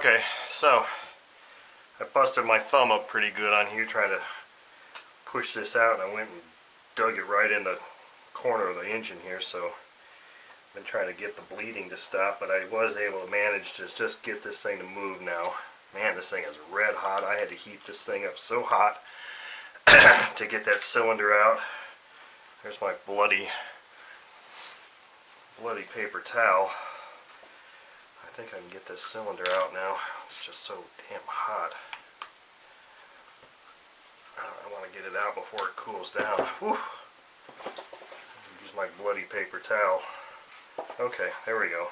Okay, so I busted my thumb up pretty good on here trying to push this out, and I went and dug it right in the corner of the engine here, so I've been trying to get the bleeding to stop, but I was able to manage to just get this thing to move now. Man, this thing is red hot. I had to heat this thing up so hot to get that cylinder out. There's my bloody paper towel. I think I can get this cylinder out now. It's just so damn hot. I want to get it out before it cools down. Whew. Use my bloody paper towel. Okay, there we go.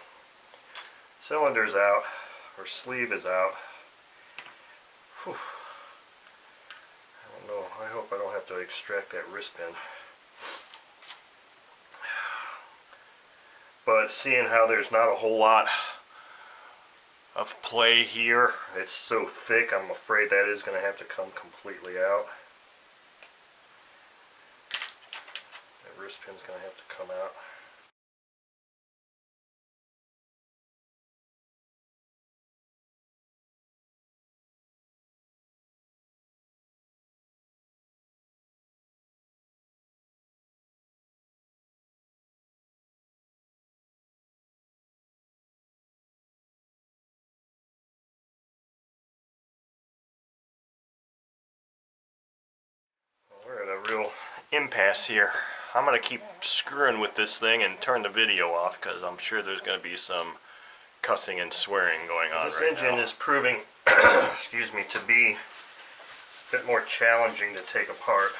Cylinder's out, or sleeve is out. Whew. I don't know. I hope I don't have to extract that wrist pin. But seeing how there's not a whole lot of play here, it's so thick, I'm afraid that is going to have to come completely out. That wrist pin's going to have to come out. We're at a real impasse here. I'm going to keep screwing with this thing and turn the video off because I'm sure there's going to be some cussing and swearing going on right now. This engine is proving, excuse me, to be a bit more challenging to take apart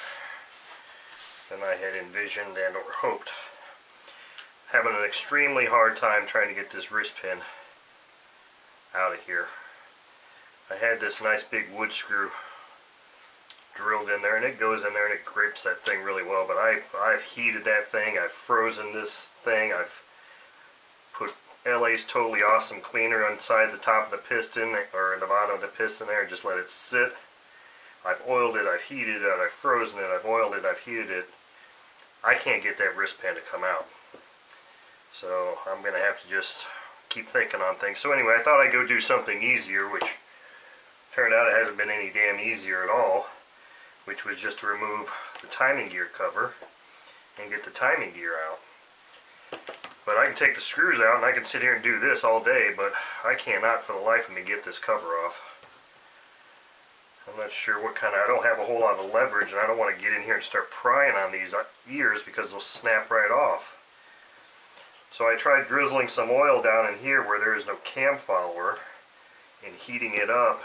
than I had envisioned and or hoped. Having an extremely hard time trying to get this wrist pin out of here. I had this nice big wood screw drilled in there, and it goes in there and it grips that thing really well, but I've heated that thing, I've frozen this thing, I've put LA's Totally Awesome cleaner inside the top of the piston or in the bottom of the piston there and just let it sit. I've oiled it, I've heated it, I've frozen it, I've oiled it, I've heated it. I can't get that wrist pin to come out, so I'm gonna have to just keep thinking on things. So anyway, I thought I'd go do something easier, which turned out it hasn't been any damn easier at all, which was just to remove the timing gear cover and get the timing gear out. But I can take the screws out and I can sit here and do this all day, but I cannot for the life of me get this cover off. I'm not sure what kind of, I don't have a whole lot of leverage, and I don't want to get in here and start prying on these ears because they'll snap right off. So I tried drizzling some oil down in here where there is no cam follower and heating it up,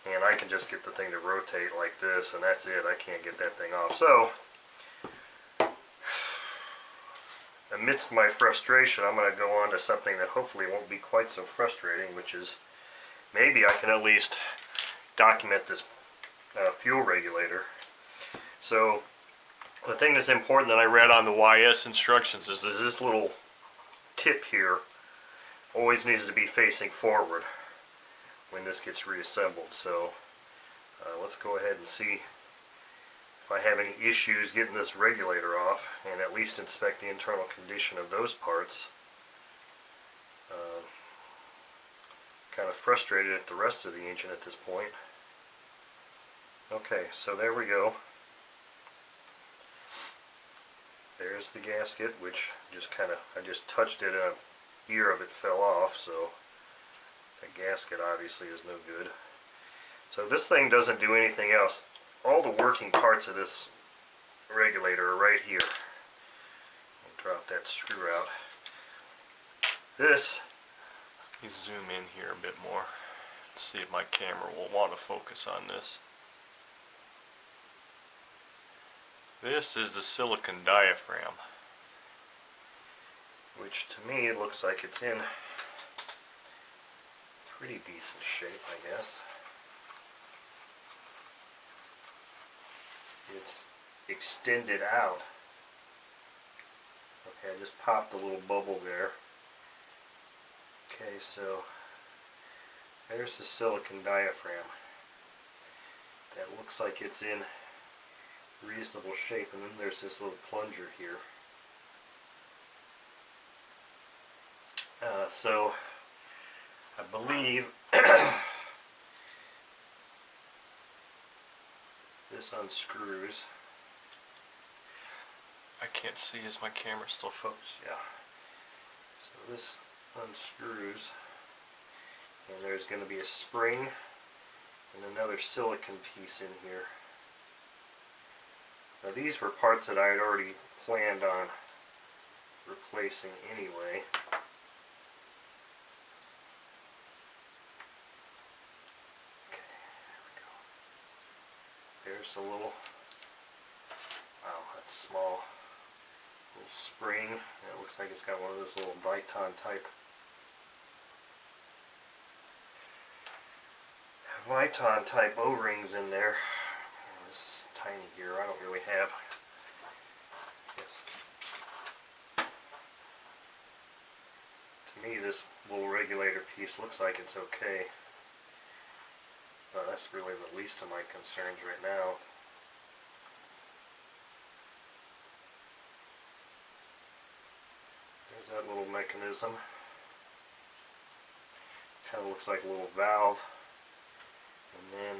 and I can just get the thing to rotate like this, and that's it. I can't get that thing off. So, amidst my frustration, I'm going to go on to something that hopefully won't be quite so frustrating, which is maybe I can at least document this fuel regulator. So, the thing that's important that I read on the YS instructions is this little tip here always needs to be facing forward when this gets reassembled. So let's go ahead and see if I have any issues getting this regulator off, and at least inspect the internal condition of those parts. Kind of frustrated at the rest of the engine at this point. Okay, so there we go. There's the gasket, which just I just touched it and an ear of it fell off, so that gasket obviously is no good. So this thing doesn't do anything else. All the working parts of this regulator are right here. I'll drop that screw out. This, let me zoom in here a bit more. Let's see if my camera will want to focus on this. This is the silicon diaphragm, which to me looks like it's in pretty decent shape, I guess. It's extended out. Okay, I just popped a little bubble there. Okay, so there's the silicon diaphragm. That looks like it's in reasonable shape, and then there's this little plunger here. So I believe This unscrews. I can't see as my camera's still focused. Yeah. So this unscrews, and there's going to be a spring and another silicone piece in here. Now these were parts that I had already planned on replacing anyway. Okay, there we go. There's a little, wow, that's small, little spring. It looks like it's got one of those little Viton type O-rings in there. This is tiny here. I don't really have. To me, this little regulator piece looks like it's okay. But that's really the least of my concerns right now. There's that little mechanism. Kind of looks like a little valve. And then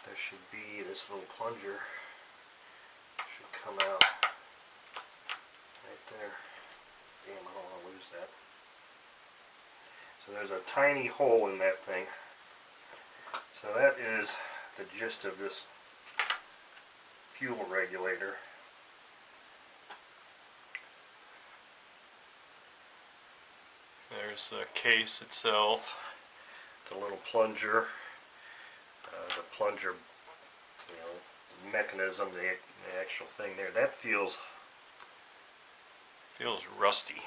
there should be this little plunger. Should come out right there. Damn, I don't want to lose that. So there's a tiny hole in that thing. So that is the gist of this fuel regulator. There's the case itself, the little plunger, the plunger, mechanism, the actual thing there. That feels rusty.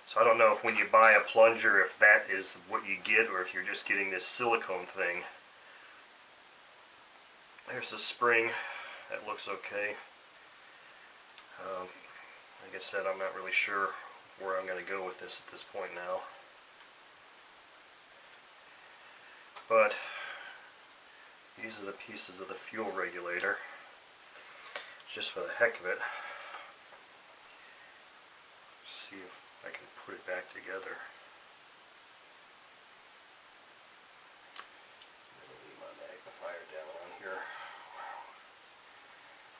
So I don't know if when you buy a plunger, if that is what you get, or if you're just getting this silicone thing. There's the spring. That looks okay. Like I said, I'm not really sure where I'm going to go with this at this point now. But these are the pieces of the fuel regulator, just for the heck of it. See if I can put it back together. Let me leave my magnifier down on here. Wow.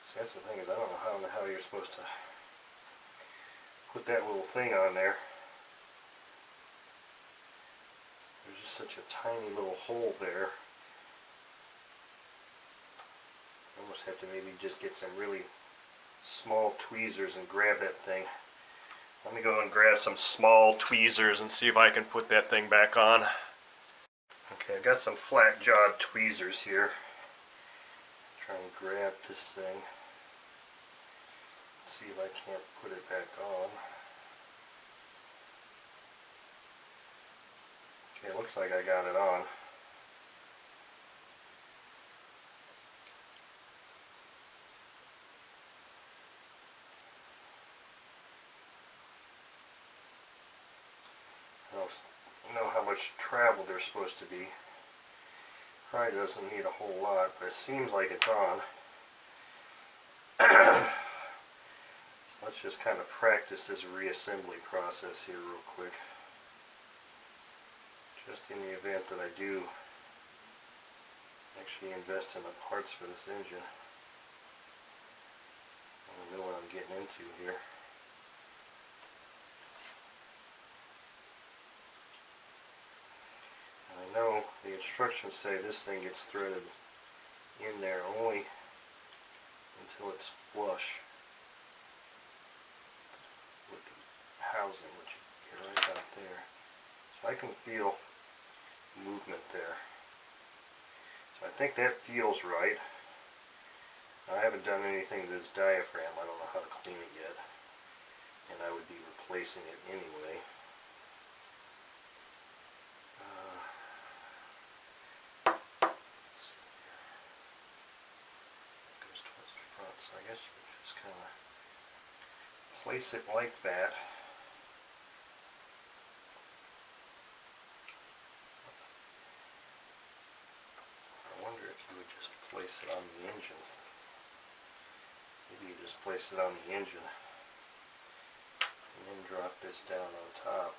So that's the thing, is I don't know how in the hell you're supposed to put that little thing on there. There's just such a tiny little hole there. I almost have to maybe just get some really small tweezers and grab that thing. Let me go and grab some small tweezers and see if I can put that thing back on. Okay, I've got some flat-jawed tweezers here. Try and grab this thing. See if I can't put it back on. Okay, looks like I got it on. I don't know how much travel there's supposed to be. Probably doesn't need a whole lot, but it seems like it's on. Let's just kind of practice this reassembly process here real quick. Just in the event that I do actually invest in the parts for this engine. I don't know what I'm getting into here. And I know the instructions say this thing gets threaded in there only until it's flush with the housing, which you get right out there. So I can feel movement there. So I think that feels right. I haven't done anything to this diaphragm. I don't know how to clean it yet. And I would be replacing it anyway. Let's see here. It goes towards the front, so I guess you can just kind of place it like that. I wonder if you would just place it on the engine. Maybe you just place it on the engine. And and drop this down on top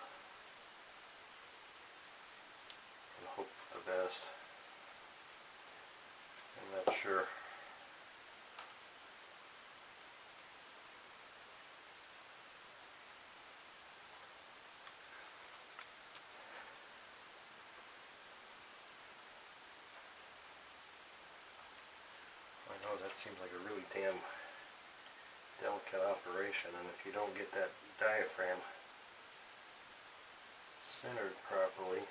and hope for the best. I'm not sure. I know that seems like a really damn delicate operation, and if you don't get that diaphragm centered properly, it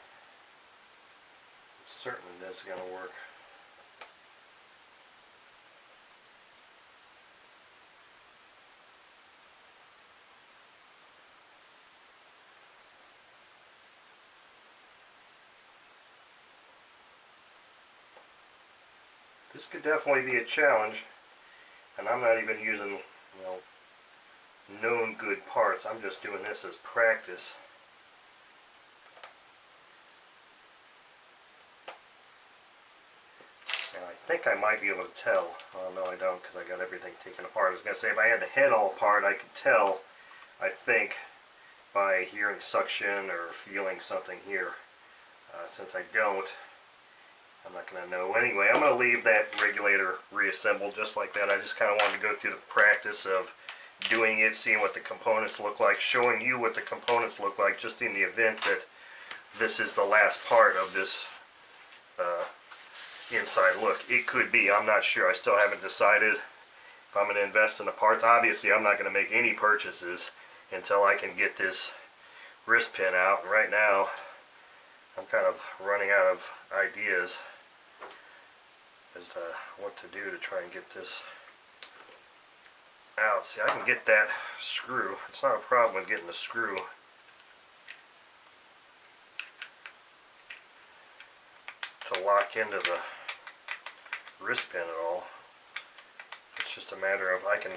certainly isn't going to work. This could definitely be a challenge, and I'm not even using, known good parts. I'm just doing this as practice. And I think I might be able to tell. Oh no, I don't, because I got everything taken apart. I was going to say, if I had the head all apart, I could tell, I think, by hearing suction or feeling something here. Since I don't, I'm not going to know. Anyway, I'm going to leave that regulator reassembled just like that. I just kind of wanted to go through the practice of doing it, seeing what the components look like, showing you what the components look like, just in the event that this is the last part of this inside look. It could be. I'm not sure. I still haven't decided if I'm going to invest in the parts. Obviously, I'm not going to make any purchases until I can get this wrist pin out. And right now, I'm kind of running out of ideas as to what to do to try and get this out. See, I can get that screw. It's not a problem with getting the screw to lock into the wrist pin at all. It's just a matter of I can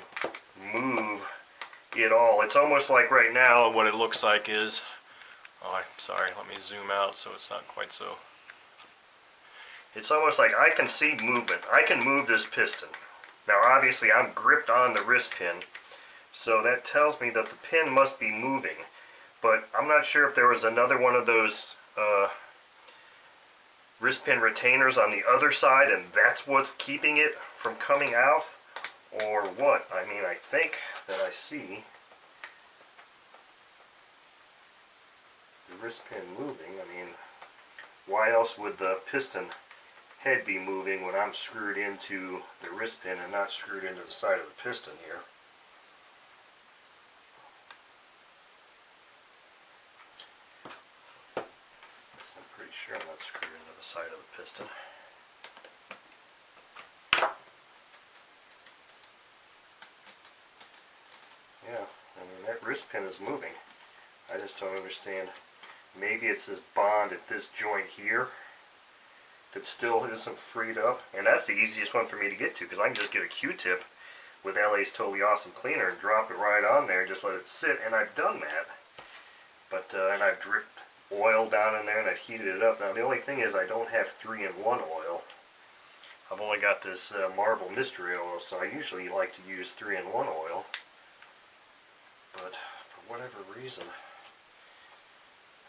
move it all. It's almost like right now what it looks like is, oh, I'm sorry, let me zoom out so it's not quite so. It's almost like I can see movement. I can move this piston. Now obviously I'm gripped on the wrist pin, so that tells me that the pin must be moving. But I'm not sure if there was another one of those wrist pin retainers on the other side and that's what's keeping it from coming out, or what. I mean, I think that I see the wrist pin moving. I mean, why else would the piston head be moving when I'm screwed into the wrist pin and not screwed into the side of the piston here? I'm pretty sure I'm not screwed into the side of the piston. Yeah, I mean, that wrist pin is moving. I just don't understand. Maybe it's this bond at this joint here that still isn't freed up. And that's the easiest one for me to get to, because I can just get a Q-tip with LA's Totally Awesome Cleaner and drop it right on there and just let it sit, and I've done that. But, and I've dripped oil down in there and I've heated it up. Now the only thing is I don't have 3-in-1 oil. I've only got this Marble Mystery Oil, so I usually like to use 3-in-1 oil. But for whatever reason,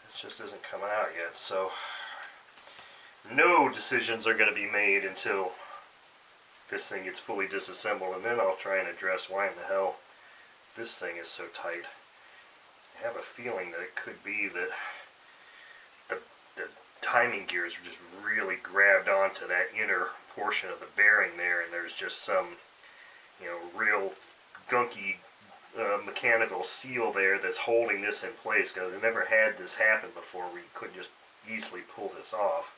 this just isn't coming out yet. So no decisions are going to be made until this thing gets fully disassembled, and then I'll try and address why in the hell this thing is so tight. I have a feeling that it could be that the timing gears are just really grabbed onto that inner portion of the bearing there, and there's just some, real gunky mechanical seal there that's holding this in place, because I never had this happen before where you couldn't just easily pull this off.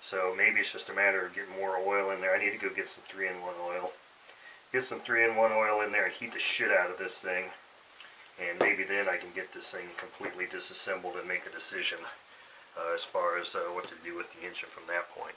So maybe it's just a matter of getting more oil in there. I need to go get some 3-in-1 oil. Get some 3-in-1 oil in there and heat the shit out of this thing. And maybe then I can get this thing completely disassembled and make a decision as far as what to do with the engine from that point.